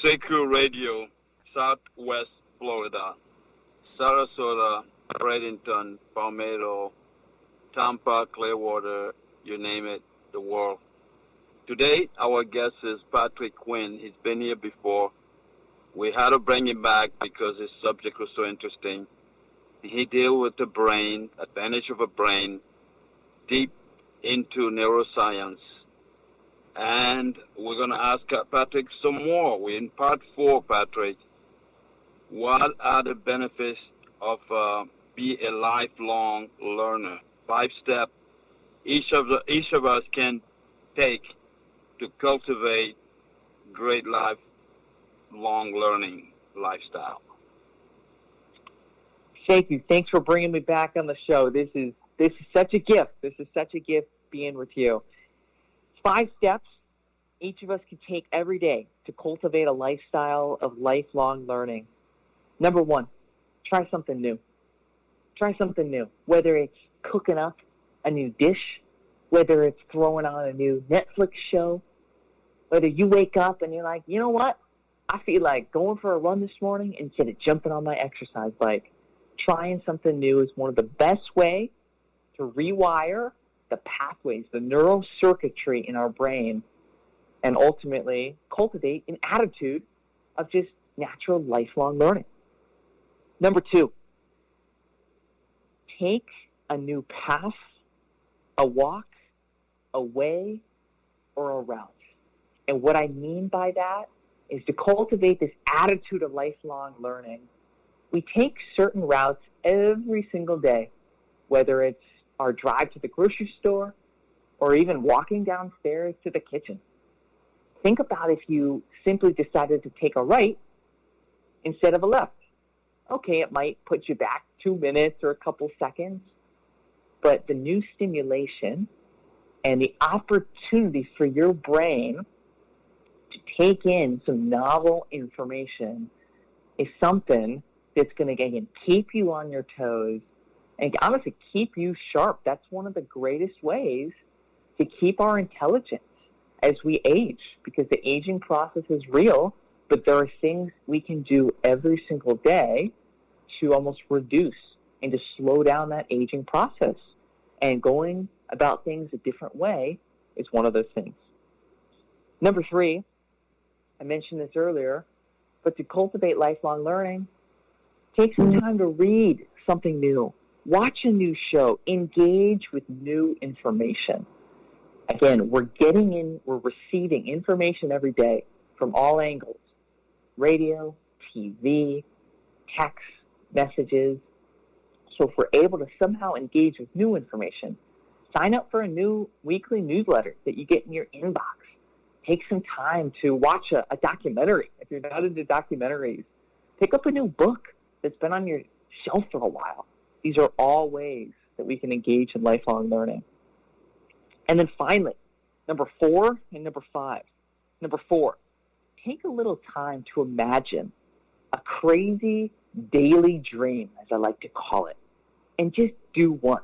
Secu Radio, Southwest Florida, Sarasota, Bradenton, Palmetto, Tampa, Clearwater, you name it, the world. Today, our guest is Patrick Quinn. He's been here before. We had to bring him back because his subject was so interesting. He deals with the brain, advantage of a brain, deep into neuroscience. And we're going to ask Patrick some more. We're in part 4, Patrick. What are the benefits of be a lifelong learner? 5 steps each of us can take to cultivate great lifelong learning lifestyle. Thank you. Thanks for bringing me back on the show. This is such a gift. This is such a gift being with you. 5 steps each of us can take every day to cultivate a lifestyle of lifelong learning. Number 1, try something new. Try something new, whether it's cooking up a new dish, whether it's throwing on a new Netflix show, whether you wake up and you're like, you know what? I feel like going for a run this morning instead of jumping on my exercise bike. Trying something new is one of the best ways to rewire the pathways, the neural circuitry in our brain, and ultimately cultivate an attitude of just natural lifelong learning. Number 2, take a new path, a walk, a way, or a route. And what I mean by that is to cultivate this attitude of lifelong learning. We take certain routes every single day, whether it's our drive to the grocery store or even walking downstairs to the kitchen. Think about if you simply decided to take a right instead of a left. Okay, it might put you back 2 minutes or a couple seconds, but the new stimulation and the opportunity for your brain to take in some novel information is something that's going to keep you on your toes and honestly keep you sharp. That's one of the greatest ways to keep our intelligence as we age, because the aging process is real, but there are things we can do every single day to almost reduce and to slow down that aging process. And going about things a different way is one of those things. Number 3, I mentioned this earlier, but to cultivate lifelong learning, take some time to read something new, watch a new show, engage with new information. Again, we're receiving information every day from all angles: radio, TV, text, messages. So if we're able to somehow engage with new information, sign up for a new weekly newsletter that you get in your inbox. Take some time to watch a documentary. If you're not into documentaries, pick up a new book that's been on your shelf for a while. These are all ways that we can engage in lifelong learning. And then finally, number 4 and number 5. Number 4, take a little time to imagine a crazy daily dream, as I like to call it, and just do one.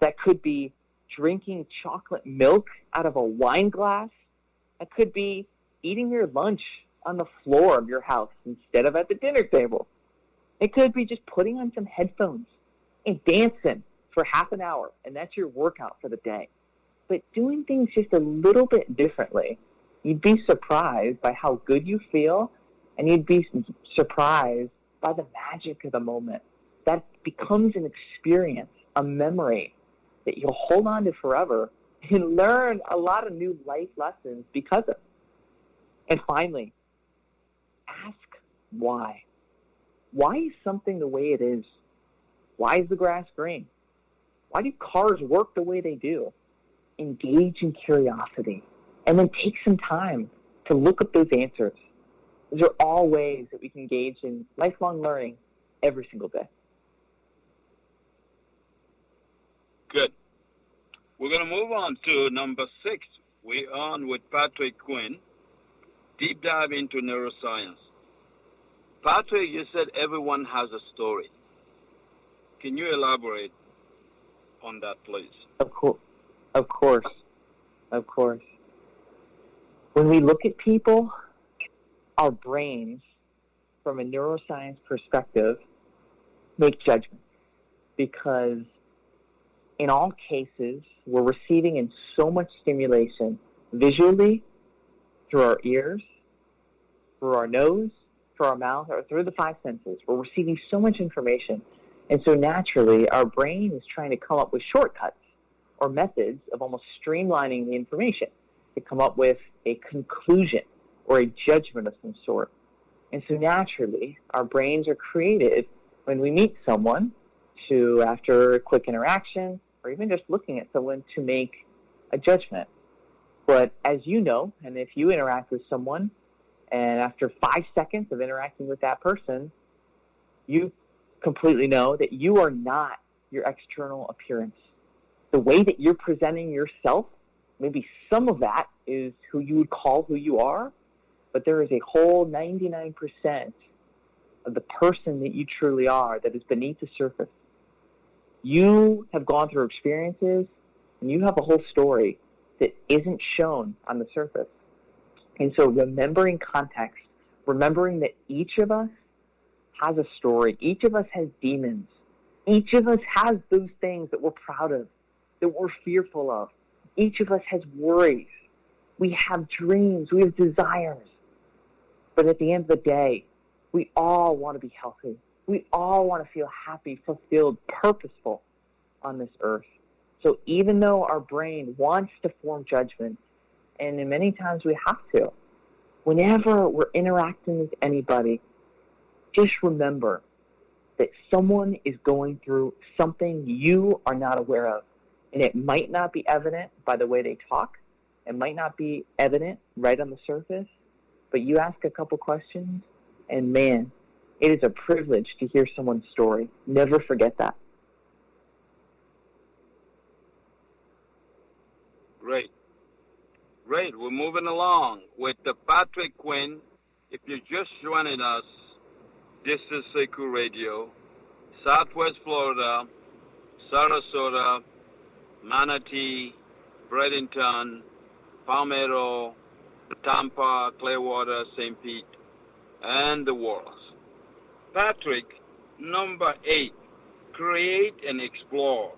That could be drinking chocolate milk out of a wine glass. That could be eating your lunch on the floor of your house instead of at the dinner table. It could be just putting on some headphones and dancing for half an hour, and that's your workout for the day. But doing things just a little bit differently, you'd be surprised by how good you feel, and you'd be surprised by the magic of the moment. That becomes an experience, a memory that you'll hold on to forever and learn a lot of new life lessons because of. And finally, ask why. Why is something the way it is? Why is the grass green? Why do cars work the way they do? Engage in curiosity, and then take some time to look up those answers. Those are all ways that we can engage in lifelong learning every single day. Good. We're going to move on to number 6. We're on with Patrick Quinn, deep dive into neuroscience. Patrick, you said everyone has a story. Can you elaborate on that, please? Of course. When we look at people, our brains, from a neuroscience perspective, make judgments, because in all cases, we're receiving in so much stimulation visually, through our ears, through our nose, through our mouth, or through the 5 senses. We're receiving so much information. And so naturally, our brain is trying to come up with shortcuts or methods of almost streamlining the information to come up with a conclusion or a judgment of some sort. And so naturally, our brains are created when we meet someone to, after a quick interaction, or even just looking at someone, to make a judgment. But as you know, and if you interact with someone, and after 5 seconds of interacting with that person, you completely know that you are not your external appearance. The way that you're presenting yourself, maybe some of that is who you would call who you are, but there is a whole 99% of the person that you truly are that is beneath the surface. You have gone through experiences, and you have a whole story that isn't shown on the surface. And so remembering context, remembering that each of us has a story, each of us has demons, each of us has those things that we're proud of, that we're fearful of. Each of us has worries. We have dreams, we have desires. But at the end of the day, we all want to be healthy. We all want to feel happy, fulfilled, purposeful on this earth. So even though our brain wants to form judgments, and many times we have to, whenever we're interacting with anybody, just remember that someone is going through something you are not aware of. And it might not be evident by the way they talk. It might not be evident right on the surface. But you ask a couple questions, and man, it is a privilege to hear someone's story. Never forget that. Great. We're moving along with the Patrick Quinn. If you're just joining us, this is Sekou Radio, Southwest Florida, Sarasota, Manatee, Bradenton, Palmetto, Tampa, Clearwater, St. Pete, and the Walls. Patrick, number 8, create and explore.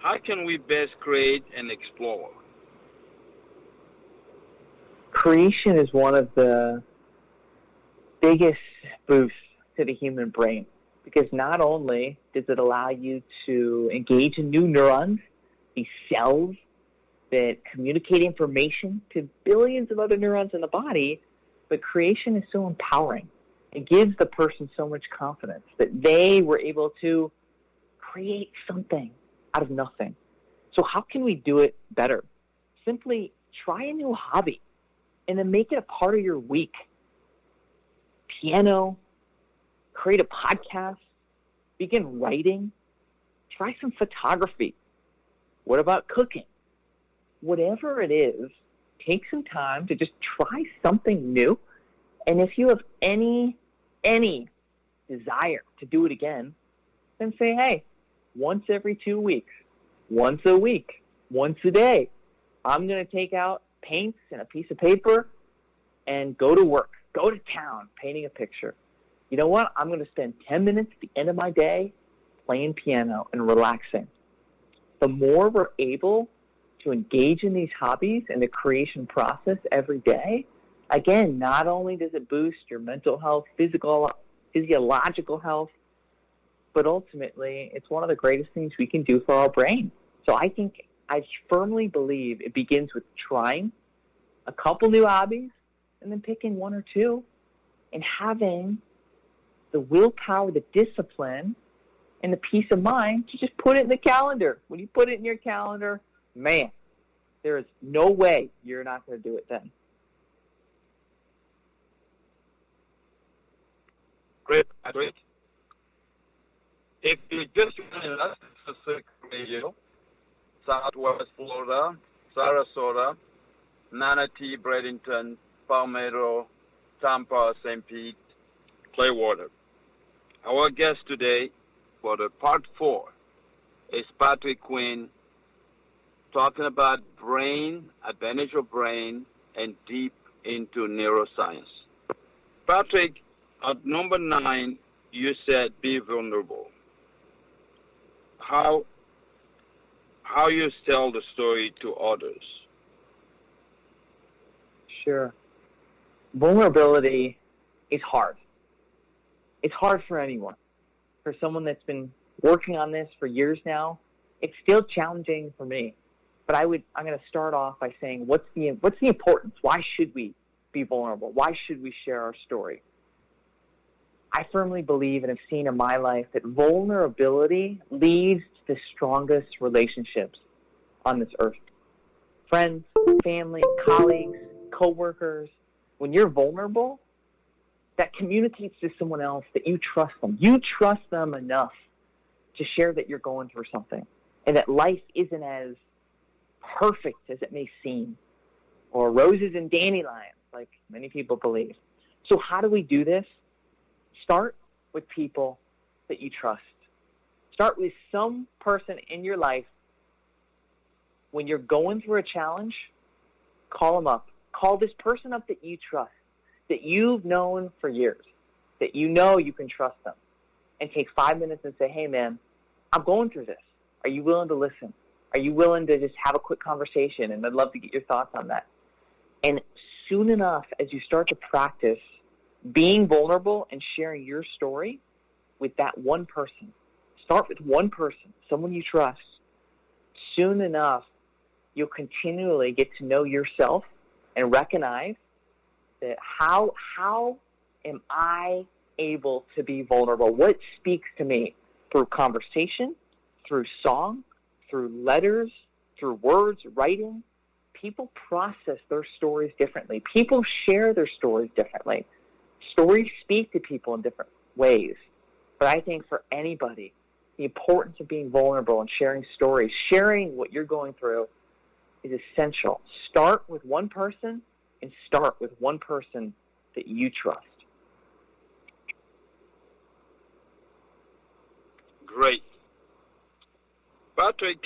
How can we best create and explore? Creation is one of the biggest boosts to the human brain, because not only does it allow you to engage in new neurons, these cells that communicate information to billions of other neurons in the body, but creation is so empowering. It gives the person so much confidence that they were able to create something out of nothing. So how can we do it better? Simply try a new hobby and then make it a part of your week. Piano, create a podcast, begin writing, try some photography. What about cooking? Whatever it is, take some time to just try something new. And if you have any desire to do it again, then say, hey, once every 2 weeks, once a week, once a day, I'm going to take out paints and a piece of paper and go to work, go to town, painting a picture. You know what? I'm going to spend 10 minutes at the end of my day playing piano and relaxing. The more we're able to engage in these hobbies and the creation process every day, again, not only does it boost your mental health, physiological health, but ultimately it's one of the greatest things we can do for our brain. So I firmly believe it begins with trying a couple new hobbies and then picking one or two and having the willpower, the discipline, and the peace of mind to just put it in the calendar. When you put it in your calendar, man, there is no way you're not going to do it then. Great, great. If you just joined us, Pacific Radio, Southwest Florida, Sarasota, Manatee, Bradenton, Palmetto, Tampa, St. Pete, Clearwater. Our guest today for the part 4 is Patrick Quinn, talking about brain, advantage of brain, and deep into neuroscience. Patrick, at number 9, you said be vulnerable. How you tell the story to others? Sure. Vulnerability is hard. It's hard for anyone. For someone that's been working on this for years now, it's still challenging for me. But I'm going to start off by saying, what's the importance? Why should we be vulnerable? Why should we share our story? I firmly believe and have seen in my life that vulnerability leads to the strongest relationships on this earth. Friends, family, colleagues, coworkers. When you're vulnerable, that communicates to someone else that you trust them. You trust them enough to share that you're going through something and that life isn't as perfect as it may seem, or roses and dandelions, like many people believe. So how do we do this? Start with people that you trust. Start with some person in your life. When you're going through a challenge, call them up. Call this person up that you trust, that you've known for years, that you know you can trust them, and take 5 minutes and say, hey, man, I'm going through this. Are you willing to listen? Are you willing to just have a quick conversation? And I'd love to get your thoughts on that. And soon enough, as you start to practice being vulnerable and sharing your story with that one person, start with one person, someone you trust. Soon enough, you'll continually get to know yourself and recognize that how am I able to be vulnerable? What speaks to me through conversation, through song, through letters, through words, writing? People process their stories differently. People share their stories differently. Stories speak to people in different ways. But I think for anybody, the importance of being vulnerable and sharing stories, sharing what you're going through, is essential. Start with one person, and start with one person that you trust. Great. Patrick,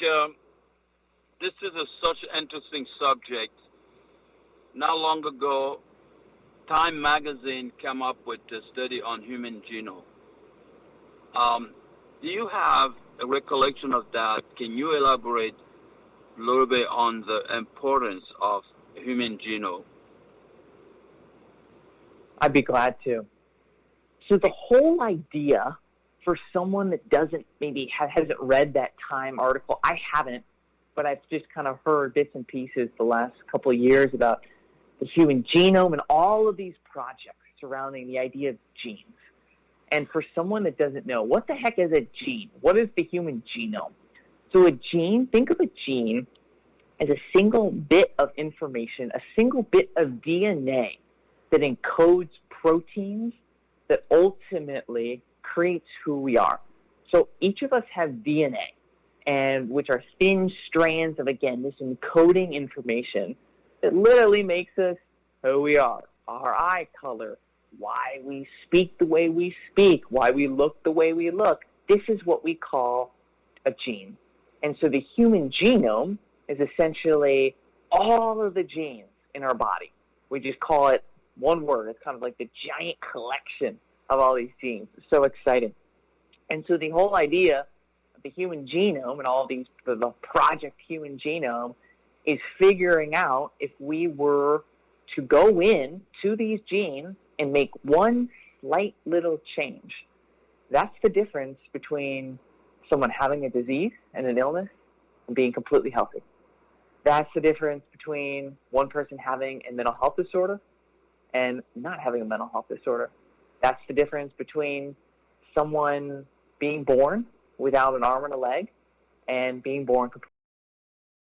this is such an interesting subject. Not long ago, Time magazine came up with a study on human genome. Do you have a recollection of that? Can you elaborate a little bit on the importance of human genome? I'd be glad to. So the whole idea for someone that hasn't read that Time article, I haven't, but I've just kind of heard bits and pieces the last couple of years about the human genome and all of these projects surrounding the idea of genes. And for someone that doesn't know, what the heck is a gene? What is the human genome? So a gene, think of a gene as a single bit of information, a single bit of DNA that encodes proteins that ultimately creates who we are. So each of us have DNA, and which are thin strands of, again, this encoding information that literally makes us who we are, our eye color, why we speak the way we speak, why we look the way we look. This is what we call a gene. And so the human genome is essentially all of the genes in our body. We just call it one word. It's kind of like the giant collection of all these genes. It's so exciting. And so the whole idea of the human genome and all these, the project human genome, is figuring out if we were to go in to these genes and make one slight little change. That's the difference between someone having a disease and an illness and being completely healthy. That's the difference between one person having a mental health disorder and not having a mental health disorder. That's the difference between someone being born without an arm and a leg and being born completely